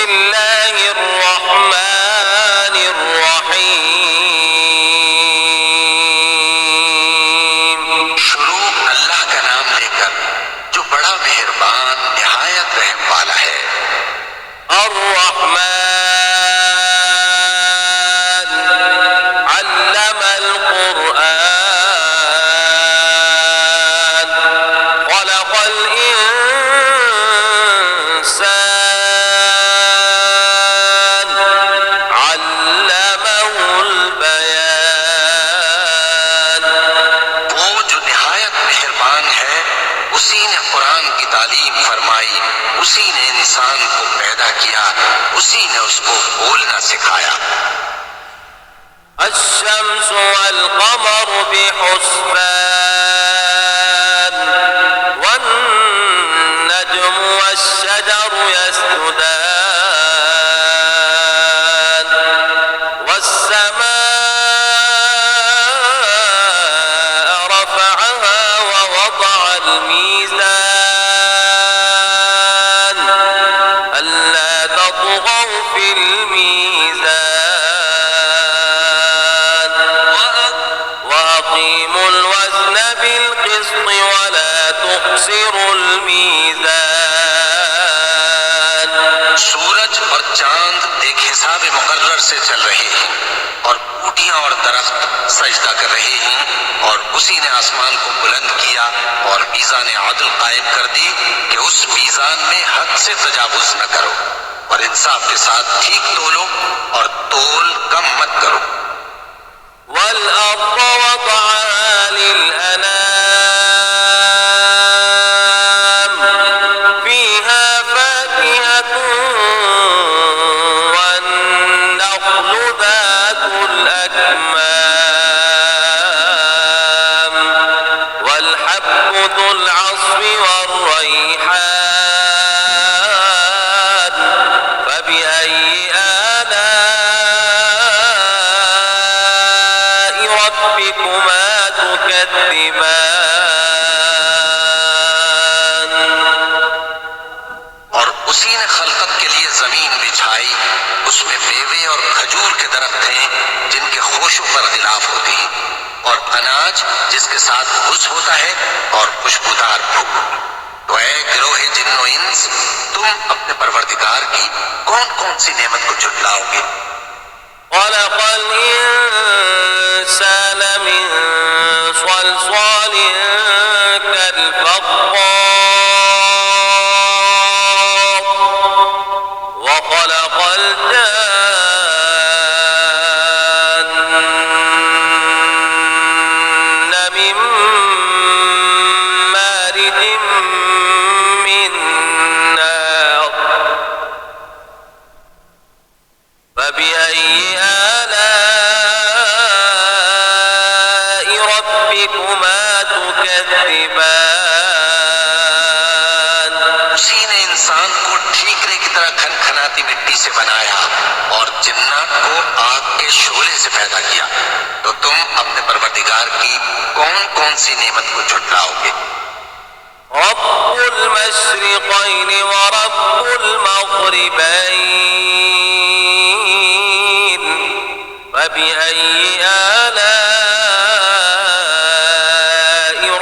बिस्मिल्लाहिर रहमानिर रहीम। शुरू अल्लाह का नाम लेकर जो बड़ा मेहरबान निहायत रहम वाला है। अर्रहमान अल्लमल कुरआन खलक़ल इंसान अल्लमहुल बयान। वो जो निहायत मेहरबान है, उसी ने कुरान की तालीम फरमाई, उसी ने इंसान को पैदा किया, उसी ने उसको बोलना सिखाया। अश्शम्सु वल क़मरु बिहुस्बान वन्नज्मु वश्शजरु यस्जुदान वस्समाअ रफ़अहा ववضعल मीज़ान अल्ला तत्ग़ौ फ़िल मीज़ान वअक़ीमुल वज़न बिलक़िस्ति वला तुख़सिरुल मीज़ान। सूरज और चांद एक हिसाब मुकर्रर से चल रहे हैं और बूटियां और दरख्त सजदा कर रहे हैं, और उसी ने आसमान को बुलंद किया और मीज़ान आदल कायम कर दी कि उस मीज़ान में हद से तजावुज न करो और इंसाफ के साथ ठीक तोलो और तोल कम मत करो। वल अर्द वदअहा लिल अनाम फीहा फाकिहतुन वन्नख्लु ذातुल अकमाम वल हब्बु ذुल अस्फ़ि वर्रैहान फबिअय्यि आलाइ रब्बिकुमा तुकज़्ज़िबान। और उसी ने खलकत के लिए जमीन बिछाई, उसमें मेवे और खजूर के दरख्त हैं जिनके खोशों पर गिलाफ होते हैं, और अनाज जिसके साथ घुस होता है, और खुशबूदार फूल। तो ऐ गिरोहे जिन्नो इंस, तुम अपने परवरदिगार की कौन कौन सी नेमत को झुटलाओगे। खलक़ल इंसान मिन सलसालिन कल्फख़्ख़ार वखलक़ल जान्न मिन मारिजिन मिन नार फबिअय्यि आलाइ रब्बिकुमा तुकज़्ज़िबान। उसी ने इंसान को ठीकरे की तरह खनखनाती मिट्टी से बनाया और जिन्नात को आग के शोले से पैदा किया। तो तुम अपने परवरदिगार की कौन कौन सी नेमत को झुटलाओगे। रब्बुल मशरिक़ैन व रब्बुल मग़रिबैन फबिअय्यि आलाइ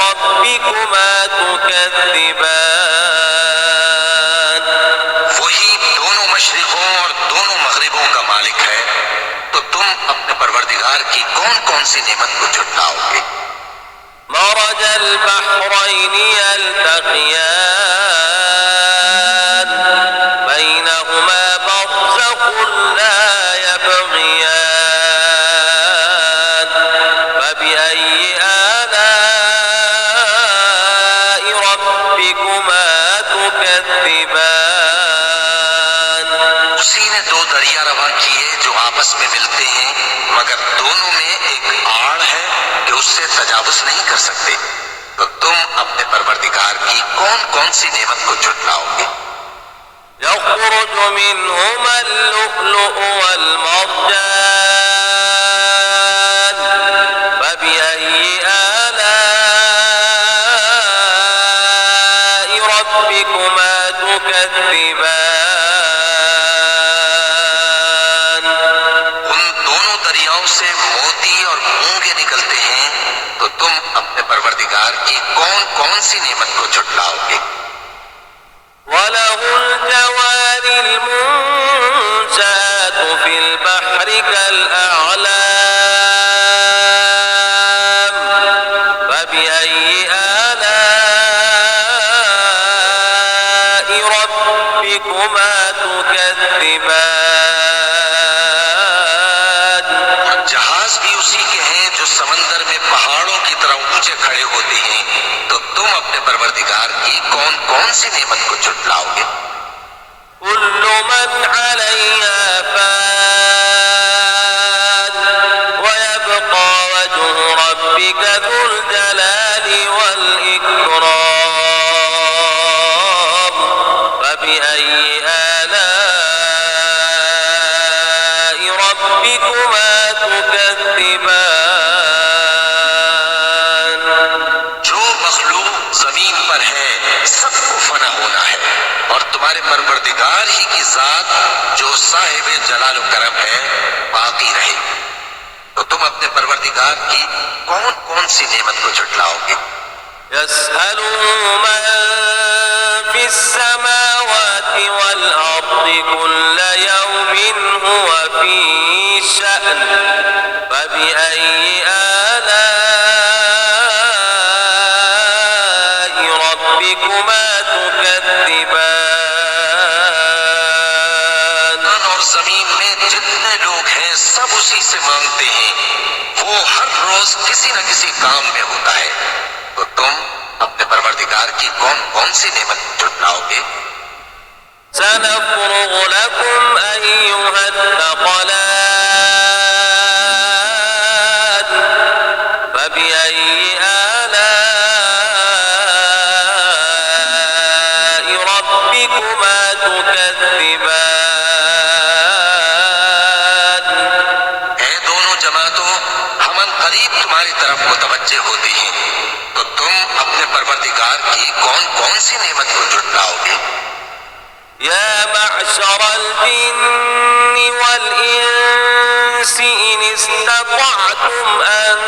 रब्बिकुमा तुकज़्ज़िबान। वही दोनों मशरिकों और दोनों मगरिबों का मालिक है, तो तुम अपने परवरदिगार की कौन कौन सी नेमत को झुटलाओगे। मरजल बहरैनि यल्तक़ियान बैनहुमा बरज़ख़ुन ला यबग़ियान फबिअय्यि आलाइ रब्बिकुमा तुकज़्ज़िबान। उसी ने दो दरिया रवा किए जो आपस में मिलते हैं, मगर दोनों में एक आड़ है कि उससे तजावुज नहीं कर सकते। तो तुम अपने परवरदिगार की कौन कौन सी नेमत को झुटलाओगे। यख़रुजु मिनहुमल लुअ्लुअु वल मरजान फबिअय्यि आलाइ रब्बिकुमा तुकज़्ज़िबान। परवरदिगार की कौन कौन सी नेमत को झुटलाओगे? وله الجوار المنشآت في البحر كالأعلام فبأي آلاء ربكما تكذبان और जहाज भी उसी के हैं जो समंदर में पहाड़ों की तरह ऊंचे खड़े होते हैं। तो तुम अपने परवरदिगार की कौन कौन सी नेमत को झुटलाओगे? كل من عليها فان ويبقى وجه ربك ذو الجلال والإكرام فبأي آلاء ربكما تكذبان जो मखलूक जमीन पर है सबको फना होना है और तुम्हारे परवरदिगार ही की जात जो साहिब जलाल करम है बाकी रहे। तो तुम अपने परवरदिगार की कौन कौन सी नेमत को झुटलाओगे? يسأله من في السماوات والأرض كل يوم هو في شأن فبأي آلاء ربكما تكذبان और जमीन में जितने लोग हैं सब उसी से मांगते हैं। वो हर रोज किसी न किसी काम में होता है। तो तुम अपने परवरदिगार की कौन कौन सी नेमत झुटलाओगे? سنفرغ لكم أيها الثقلان فبأي آلاء ربكما تكذبان ऐ दोनों जमातों, हम करीब तुम्हारी तरफ मुतवज्जे होते हैं। तो तुम अपने परवरदिगार की कौन कौन सी नेमत को झुटलाओगे? يا معشر الجن والإنس إن استطعتم أن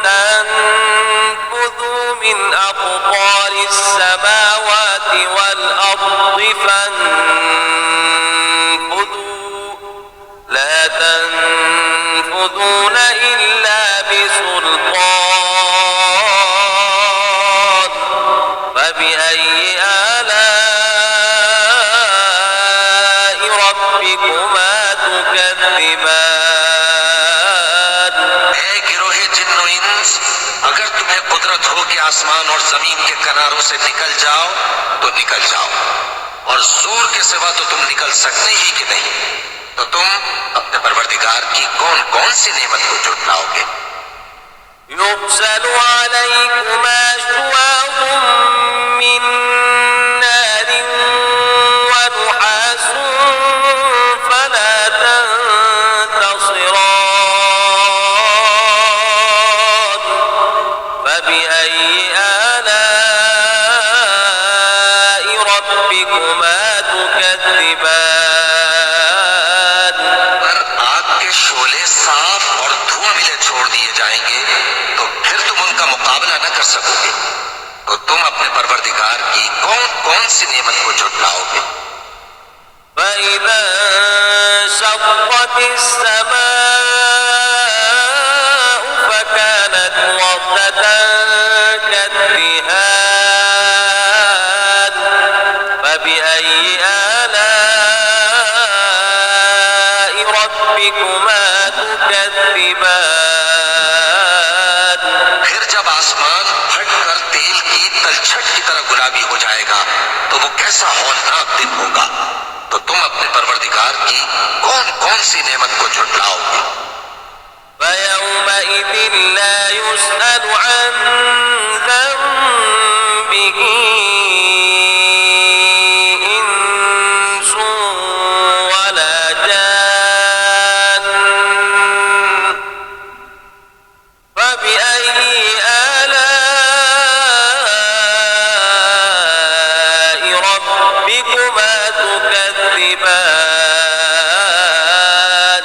تنفذوا من أقطار السماوات والأرض فانفذوا لا تنفذون إلا بسلطان فبأي آلاء ربكما تكذبان ऐ गिरोहे जिन्नो इंस, अगर तुम्हें कुदरत हो कि आसमान और जमीन के किनारों से निकल जाओ तो निकल जाओ, और जोर के सिवा तो तुम निकल सकते ही कि नहीं। तो तुम अपने परवरदिगार की कौन कौन सी नेमत को झुटलाओगे? يرسل عليكما شواظ من نار ونحاس فلا تنتصران فبأي آلاء ربكما تكذبان पर आग के शोले साफ और धुआं मिले छोड़ दिए जाएंगे तो फिर तुम उनका मुकाबला न कर सकोगे। तो तुम अपने परवरदिगार की कौन कौन सी नेमत को झुटलाओगे? فإذا انشقت السماء فكانت وردة كالدهان فبأي آلاء ربكما تكذبان फिर जब आसमान फट कर तेल की तलछट की तरह गुलाबी हो जाएगा तो वो कैसा हौलनाक दिन होगा। तो तुम अपने परवरदिगार की कौन कौन सी नेमत को झुटलाओगे? فيومئذ لا يسأل عن ذنبه إنس ولا جان فبأي آلاء ربكما تكذبان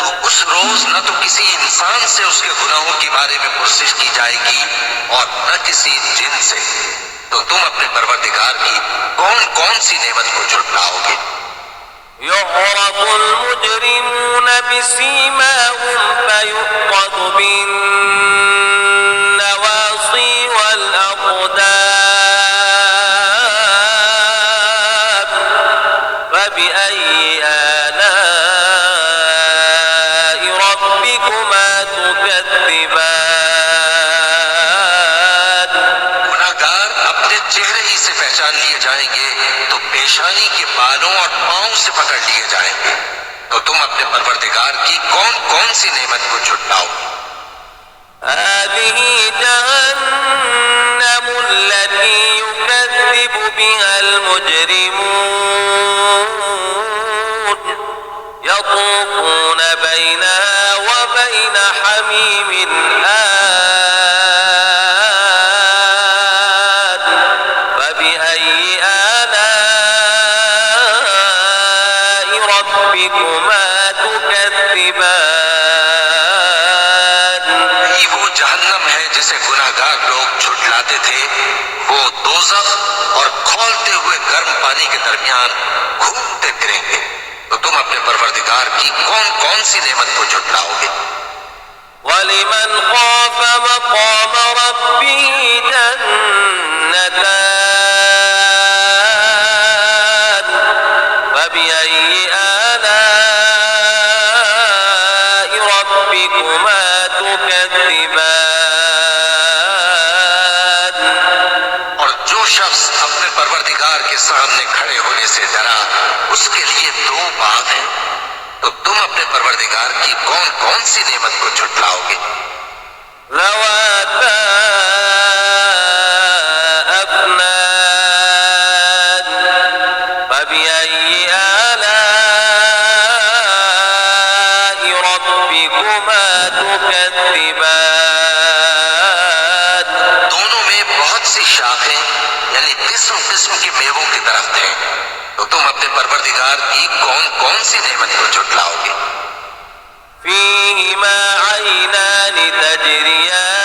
तो उस रोज न तो किसी इंसान से उसके गुनाहों के बारे में पुरसर कोशिश की जाएगी और न किसी जिन से, तो तुम अपने परवरदिगार की कौन कौन सी नेमत को झुटलाओगे। يعرف المجرمون بسيماهم فيؤخذ بالنواصي والأقدام فبأي آلاء ربكما تكذبان। गुनाहगार अपने चेहरे ही से पहचान लिए जाएंगे तो पेशानी के बालों और पांव से पकड़ लिए जाएंगे। तो तुम अपने परवरदिगार की कौन कौन सी नेमत को झुटलाओगे। هذه جهنم التي يكذب بها المجرمون يطوفون بينها وبين حميم آن فبأي آلاء ربكما تكذبان। ये वो जहन्नम है जिसे गुनाहगार लोग झुटलाते थे। वो दोज़ख और खौलते हुए गर्म पानी के दरमियान घूमते फिरेंगे। तो तुम अपने परवरदिगार की कौन कौन सी नेमत को झुटलाओगे। ولمن خاف مقام ربه جنتان فبأي آلاء ربكما تكذبان। और जो शख्स अपने परवरदिगार के सामने खड़े होने से डरा, उसके लिए दो बाग हैं। तो तुम अपने परवरदिगार की कौन कौन सी नेमत को झुटलाओगे। ذواتا أفنان فبأي آلاء ربكما تكذبان। दोनों में बहुत सी शाखें यानी किस्म किस्म के मेवों के दरख्त हैं। तो तुम अपने परवरदिगार की कौन कौन सी नेमत को झुटलाओगे। فيهما عينان تجريان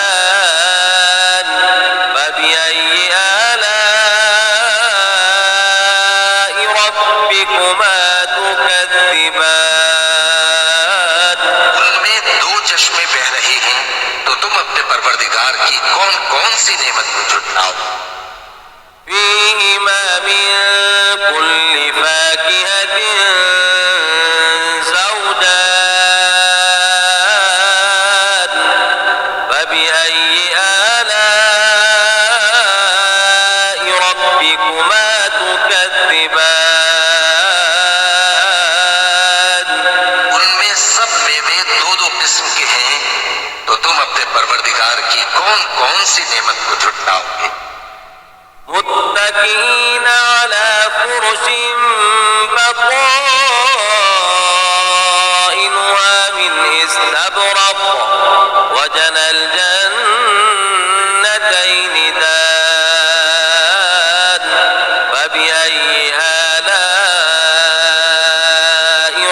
فبأي آلاء ربكما تكذبان। उनमें दो चश्मे बह रहे हैं। तो तुम अपने परवरदिगार की कौन कौन सी नेमत को झुटलाओगे। فيهما من كل فاكهة زوجان فبأي آلاء ربكما تكذبان। उनमें सब मेवे दो दो किस्म के हैं। तो तुम अपने परवरदिगार की कौन कौन सी नेमत को झुटलाओगे। متكئين على فرش بطائنها من استبرق وجنى الجنتين دان فبأي آلاء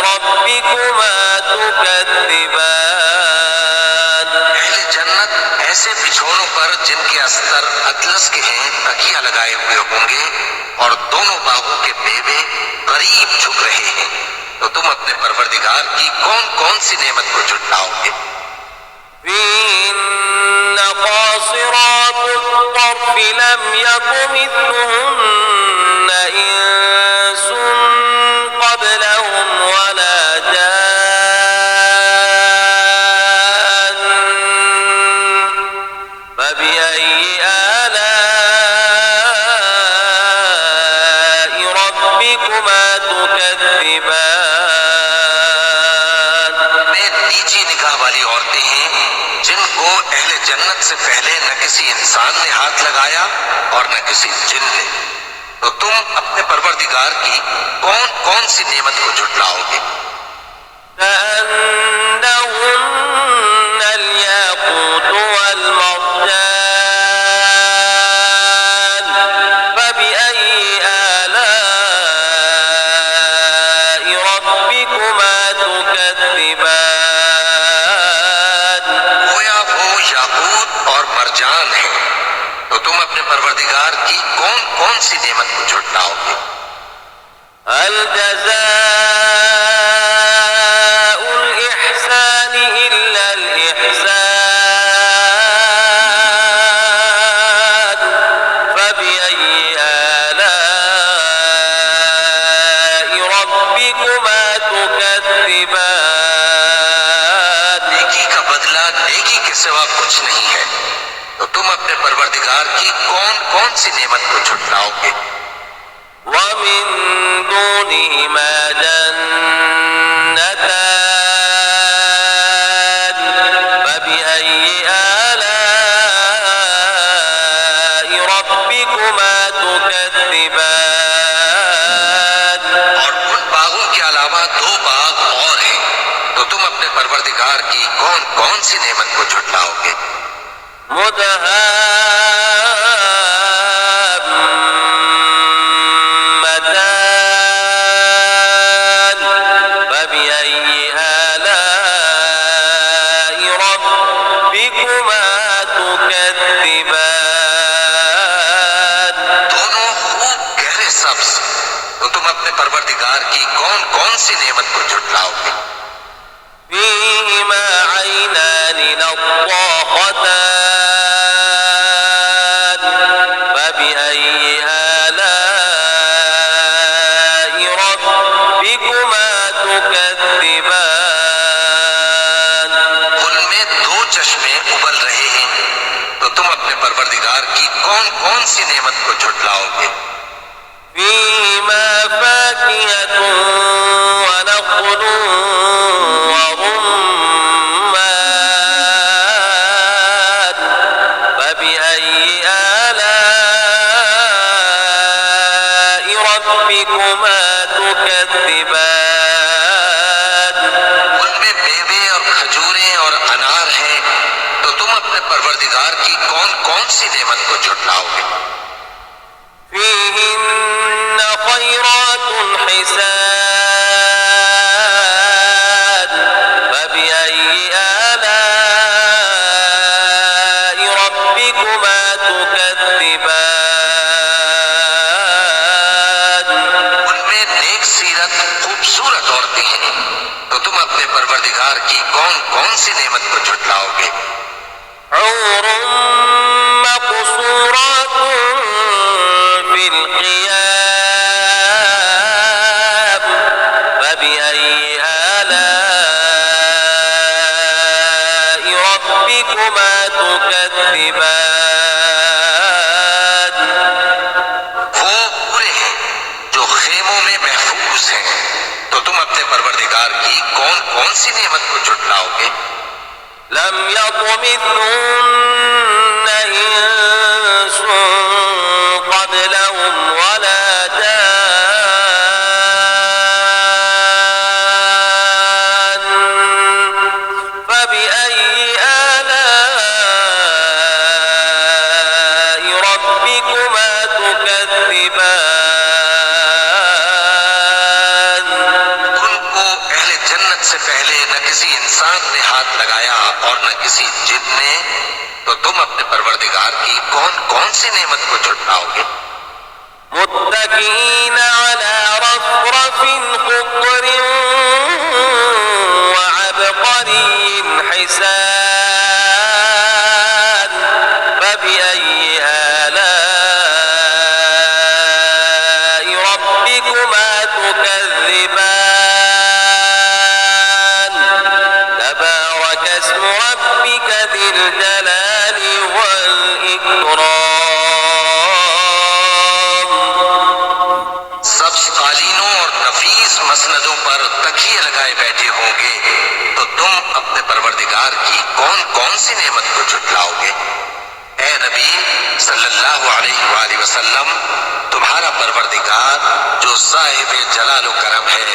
ربكما تكذبان। अहले जन्नत ऐसे बिछौनों पर जिनके अस्तर अतलस के हैं तकिया लगाए हुए होंगे और दोनों बागों के मेवे करीब झुक रहे हैं। तो तुम अपने परवरदिगार की कौन कौन सी नेमत को झुटलाओगे। فيهن قاصرات الطرف لم يطمثهن إنس قبلهم ولا جان فبأي آلاء ربكما تكذبان। में नीची निगाह वाली औरतें हैं जिनको अहले जन्नत से पहले न किसी इंसान ने हाथ लगाया और न किसी जिन ने। तो तुम अपने परवरदिगार की कौन कौन सी नेमत को झुटलाओगे। كأنهن الياقوت والمرجان فبأي آلاء ربكما تكذبان। गोया वो याकूत मेहमान हैं, तो तुम अपने परवरदिगार की कौन कौन सी नेमत को झुटलाओगे? هل جزاء الإحسان إلا الإحسان فبأي آلاء ربكما تكذبان नेकी का बदला नेकी के सिवा कुछ नहीं है, तो तुम अपने परवरदिगार की कौन कौन सी नेमत को झुटलाओगे? ومن دونهما جنتان فبأي آلاء ربكما تكذبان और उन बागों के अलावा दो बाग और हैं, तो तुम अपने परवरदिगार की कौन कौन सी नेमत को झुटलाओगे? مدهامتان فبأي آلاء ربكما تكذبان दोनों खूब गहरे सब्ज, तो तुम अपने परवरदिगार की कौन कौन सी नेमत को झुटलाओगे? فيهما عينان نضاختان فبأي آلاء ربكما تكذبان उनमें दो चश्मे उबल रहे हैं, तो तुम अपने परवरदिगार की कौन कौन सी नेमत को झुटलाओगे? فيهما فاكهة ونخل ورمان فبأي آلاء ربكما تكذبان उनमें मेवे और खजूरें और अनार हैं, तो तुम अपने परवरदिगार की कौन कौन सी नेमत को झुटलाओगे? فيهن خيرات حسان فبأي آلاء ربكما تكذبان उनमें नेक सीरत खूबसूरत औरतें हैं, तो तुम अपने परवरदिगार की कौन कौन सी नेमत को झुटलाओगे? حور مقصورات في الخيام فبأي آلاء ربكما تكذبان वो पूरे हैं जो खेमों में महफूज हैं, तो तुम अपने परवरदिगार की कौन कौन सी नेमत को झुटलाओगे? لم يطمثهن إنس قبلهم ولا جان فبأي آلاء ربكما تكذبان उनको अहले जन्नत से पहले न किसी इंसान ने हाथ लगाया और न किसी जिन ने, तो तुम अपने परवरदिगार की कौन कौन सी नेमत को झुटलाओगे? متكئين على رفرف خضر وعبقري حسان فبأي آلاء ربكما تكذبان تبارك اسم ربك ذي الجلال والإكرام सब्ज कालीनों और नफीस मसनदों पर तकिए लगाए बैठे होंगे, तो तुम अपने परवरदिगार की कौन कौन सी नेमत को झुटलाओगे? ए नबी सल्लल्लाहु अलैहि वसल्लम, तुम्हारा परवरदिगार जो साहिब जलाल व करम है,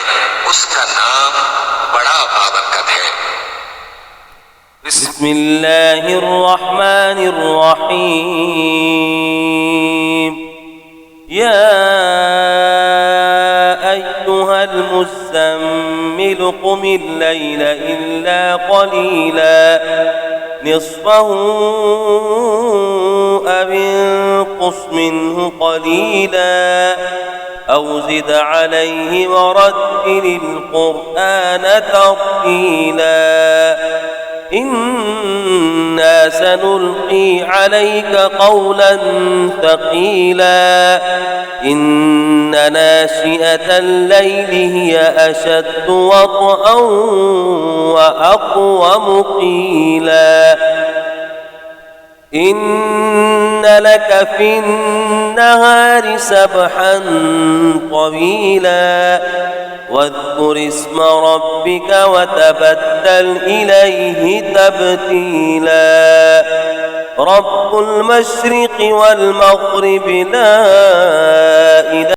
उसका नाम बड़ा बाबरकत है। بسم الله الرحمن الرحيم يا أيها المزمل قم الليل إلا قليلا نصفه انقص منه قليلا أو زد عليه ورتل القرآن ترتيلا إنا سنلقي عليك قولا ثقيلا إن ناشئة الليل هي أشد وطئا وأقوم قيلا إن لك في النهار سبحا طويلا واذكر اسم ربك وتبتل إليه تبتيلا رب المشرق والمغرب لا إله